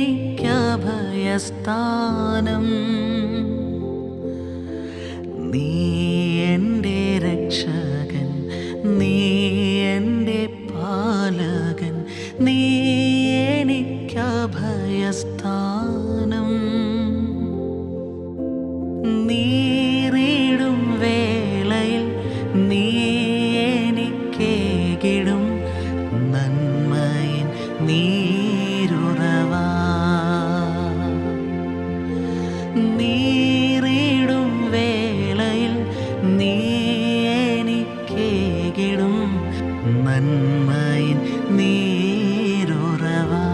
എനിക്കഭയസ്ഥാനം. നീ എൻ്റെ രക്ഷകൻ, നീ എൻ്റെ പാലകൻ, നീ എനിക്കഭയസ്ഥാനം. നീറിടും വേളയിൽ നീ എനിക്കേകിടും നന്മയിൻ നീരുറവാ. നീറിടും വേളയിൽ നീ എനിക്കേകിടും നന്മയിൻ നീരുറവാ.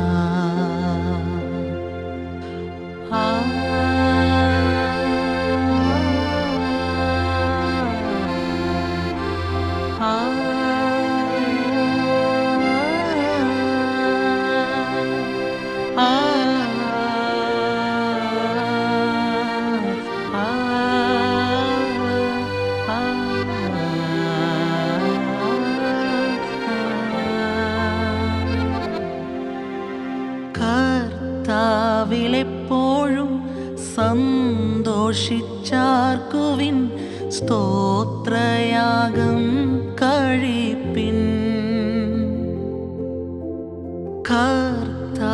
കർത്താവിലെപ്പോഴും സന്തോഷിച്ചാർക്കുവിൻ, സ്തോത്രയാഗം കഴിപ്പിൻ. കർത്താവിലെപ്പോഴും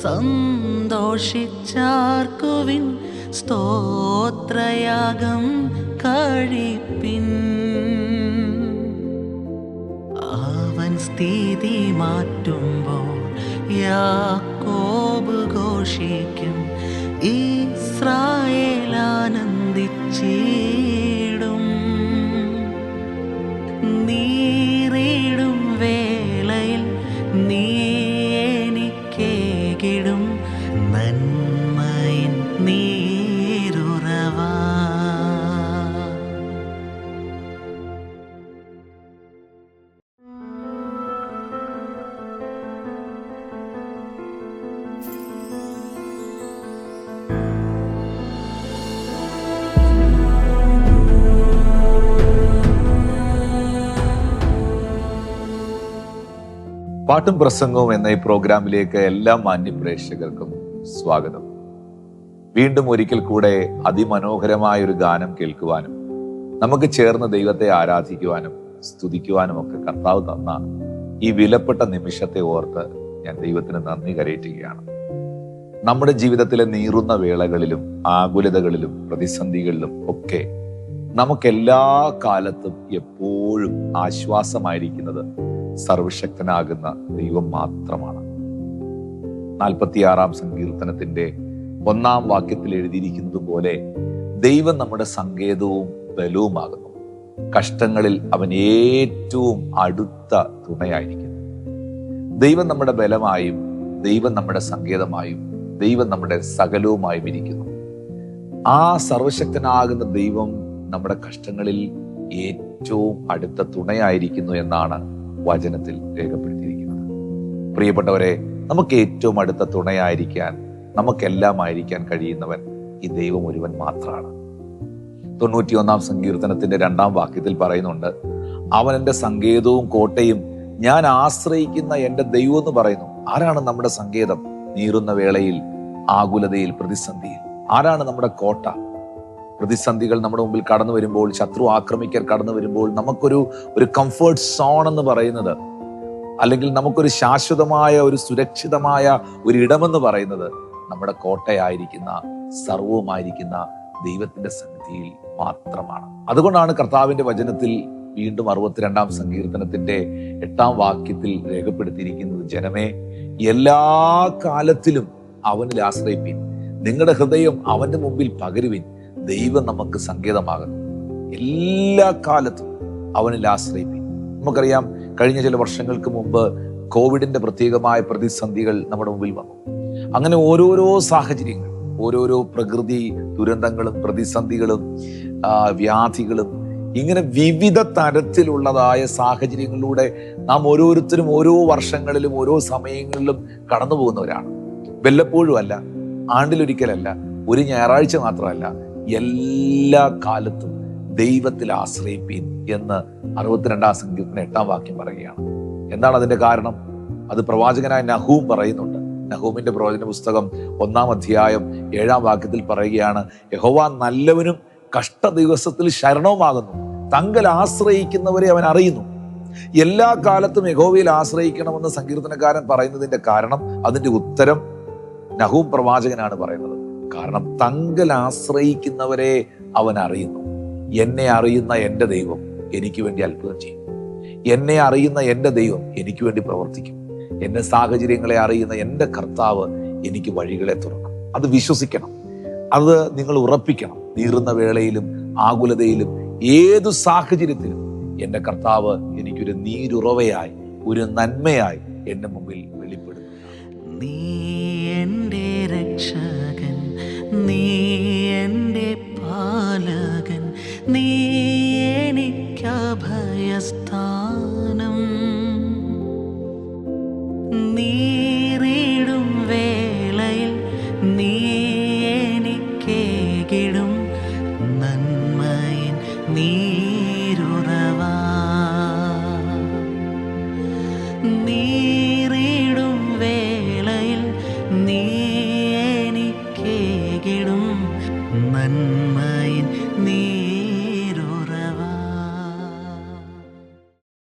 സന്തോഷിച്ചാർക്കുവിൻ, സ്തോത്രയാഗം കഴിപ്പിൻ. അവൻ സ്ഥിതി മാറ്റുമ്പോൾ യാക്കോബ് ഘോഷിക്കും, ഇസ്രായേൽ ആനന്ദിച്ചിടും. നീറിടും വേളയിൽ നീ എനിക്കേകിടും നന്മയിൻ നീരുറവാ. പാട്ടും പ്രസംഗവും എന്ന ഈ പ്രോഗ്രാമിലേക്ക് എല്ലാ മാന്യ പ്രേക്ഷകർക്കും സ്വാഗതം. വീണ്ടും ഒരിക്കൽ കൂടെ അതിമനോഹരമായ ഒരു ഗാനം കേൾക്കുവാനും നമുക്ക് ചേർന്ന് ദൈവത്തെ ആരാധിക്കുവാനും സ്തുതിക്കുവാനും ഒക്കെ കർത്താവ് തന്ന ഈ വിലപ്പെട്ട നിമിഷത്തെ ഓർത്ത് ഞാൻ ദൈവത്തിന് നന്ദി കരയറ്റുകയാണ്. നമ്മുടെ ജീവിതത്തിലെ നീറുന്ന വേളകളിലും ആകുലതകളിലും പ്രതിസന്ധികളിലും ഒക്കെ നമുക്കെല്ലാ കാലത്തും എപ്പോഴും ആശ്വാസമായിരിക്കുന്നത് സർവശക്തനാകുന്ന ദൈവം മാത്രമാണ്. 46 സങ്കീർത്തനത്തിന്റെ 1 വാക്യത്തിൽ എഴുതിയിരിക്കുന്നത് പോലെ ദൈവം നമ്മുടെ സങ്കേതവും ബലവുമാകുന്നു. കഷ്ടങ്ങളിൽ അവൻ ഏറ്റവും അടുത്ത തുണയായിരിക്കുന്നു. ദൈവം നമ്മുടെ ബലമായും ദൈവം നമ്മുടെ സങ്കേതമായും ദൈവം നമ്മുടെ സകലവുമായും ഇരിക്കുന്നു. ആ സർവശക്തനാകുന്ന ദൈവം നമ്മുടെ കഷ്ടങ്ങളിൽ ഏറ്റവും അടുത്ത തുണയായിരിക്കുന്നു എന്നാണ് വചനത്തിൽ രേഖപ്പെടുത്തിയിരിക്കുന്നത്. പ്രിയപ്പെട്ടവരെ, നമുക്ക് ഏറ്റവും അടുത്ത തുണയായിരിക്കാൻ, നമുക്കെല്ലാം ആയിരിക്കാൻ കഴിയുന്നവൻ ഈ ദൈവം ഒരുവൻ മാത്രമാണ്. 91 സങ്കീർത്തനത്തിന്റെ 2 വാക്യത്തിൽ പറയുന്നുണ്ട്, അവൻ എൻ്റെ സങ്കേതവും കോട്ടയും, ഞാൻ ആശ്രയിക്കുന്ന എൻ്റെ ദൈവം എന്ന് പറയുന്നു. ആരാണ് നമ്മുടെ സങ്കേതം? നീറുന്ന വേളയിൽ, ആകുലതയിൽ, പ്രതിസന്ധിയിൽ ആരാണ് നമ്മുടെ കോട്ട? പ്രതിസന്ധികൾ നമ്മുടെ മുമ്പിൽ കടന്നു വരുമ്പോൾ, ശത്രു ആക്രമിക്കാൻ കടന്നു വരുമ്പോൾ നമുക്കൊരു കംഫർട്ട് സോൺ എന്ന് പറയുന്നത്, അല്ലെങ്കിൽ നമുക്കൊരു ശാശ്വതമായ ഒരു സുരക്ഷിതമായ ഒരു ഇടമെന്ന് പറയുന്നത് നമ്മുടെ കോട്ടയായിരിക്കുന്ന സർവവുമായിരിക്കുന്ന ദൈവത്തിന്റെ സന്നിധിയിൽ മാത്രമാണ്. അതുകൊണ്ടാണ് കർത്താവിന്റെ വചനത്തിൽ വീണ്ടും 62 സങ്കീർത്തനത്തിന്റെ 8 വാക്യത്തിൽ രേഖപ്പെടുത്തിയിരിക്കുന്നത്, ജനമേ എല്ലാ കാലത്തിലും അവനിൽ ആശ്രയിപ്പിൻ, നിങ്ങളുടെ ഹൃദയം അവന്റെ മുമ്പിൽ പകരുവിൻ, ദൈവം നമുക്ക് സങ്കേതമാകുന്നു. എല്ലാ കാലത്തും അവനിൽ ആശ്രയിപ്പിൻ. നമുക്കറിയാം, കഴിഞ്ഞ ചില വർഷങ്ങൾക്ക് മുമ്പ് കോവിഡിന്റെ പ്രത്യേകമായ പ്രതിസന്ധികൾ നമ്മുടെ മുമ്പിൽ വന്നു. അങ്ങനെ ഓരോരോ സാഹചര്യങ്ങൾ, ഓരോരോ പ്രകൃതി ദുരന്തങ്ങളും പ്രതിസന്ധികളും വ്യാധികളും, ഇങ്ങനെ വിവിധ തരത്തിലുള്ളതായ സാഹചര്യങ്ങളിലൂടെ നാം ഓരോരുത്തരും ഓരോ വർഷങ്ങളിലും ഓരോ സമയങ്ങളിലും കടന്നു പോകുന്നവരാണ്. വല്ലപ്പോഴും അല്ല, ആണ്ടിലൊരിക്കലല്ല, ഒരു ഞായറാഴ്ച മാത്രമല്ല, എല്ലാ കാലത്തും ദൈവത്തിൽ ആശ്രയിപ്പീൻ എന്ന് 62 സങ്കീർത്തനം 8 വാക്യം പറയുകയാണ്. എന്താണ് അതിന്റെ കാരണം? അത് പ്രവാചകനായ നഹൂം പറയുന്നുണ്ട്. നഹൂമിന്റെ പ്രവചന പുസ്തകം 1-ാം അധ്യായം 7-ാം വാക്യത്തിൽ പറയുകയാണ്, യഹോവ നല്ലവനും കഷ്ട ദിവസത്തിൽ ശരണവുമാകുന്നു, തങ്കൽ ആശ്രയിക്കുന്നവരെ അവൻ അറിയുന്നു. എല്ലാ കാലത്തും യഹോവയിൽ ആശ്രയിക്കണമെന്ന് സങ്കീർത്തനക്കാരൻ പറയുന്നതിന്റെ കാരണം, അതിന്റെ ഉത്തരം നഹൂം പ്രവാചകനാണ് പറയുന്നത്. കാരണം തങ്കൽ ആശ്രയിക്കുന്നവരെ അവൻ അറിയുന്നു. എന്നെ അറിയുന്ന എൻ്റെ ദൈവം എനിക്ക് വേണ്ടി അത്ഭുതം ചെയ്യും. എന്നെ അറിയുന്ന എൻ്റെ ദൈവം എനിക്ക് വേണ്ടി പ്രവർത്തിക്കും. എൻ്റെ സാഹചര്യങ്ങളെ അറിയുന്ന എൻ്റെ കർത്താവ് എനിക്ക് വഴികളെ തുറക്കും. അത് വിശ്വസിക്കണം, അത് നിങ്ങൾ ഉറപ്പിക്കണം. നീറുന്ന വേളയിലും ആകുലതയിലും ഏതു സാഹചര്യത്തിലും എൻ്റെ കർത്താവ് എനിക്കൊരു നീരുറവയായി, ഒരു നന്മയായി എൻ്റെ മുമ്പിൽ വെളിപ്പെടുന്നു. നീ എൻ്റെ രക്ഷകൻ, നീ എൻ്റെ പാലകൻ, നീ എനിക്കഭയസ്ഥാനം. നീറിടും വേളയിൽ നീ എനിക്കേകിടും നന്മയിൻ നീരുറവ. നീറിടും വേളയിൽ നീ എനിക്കേകിടും നന്മ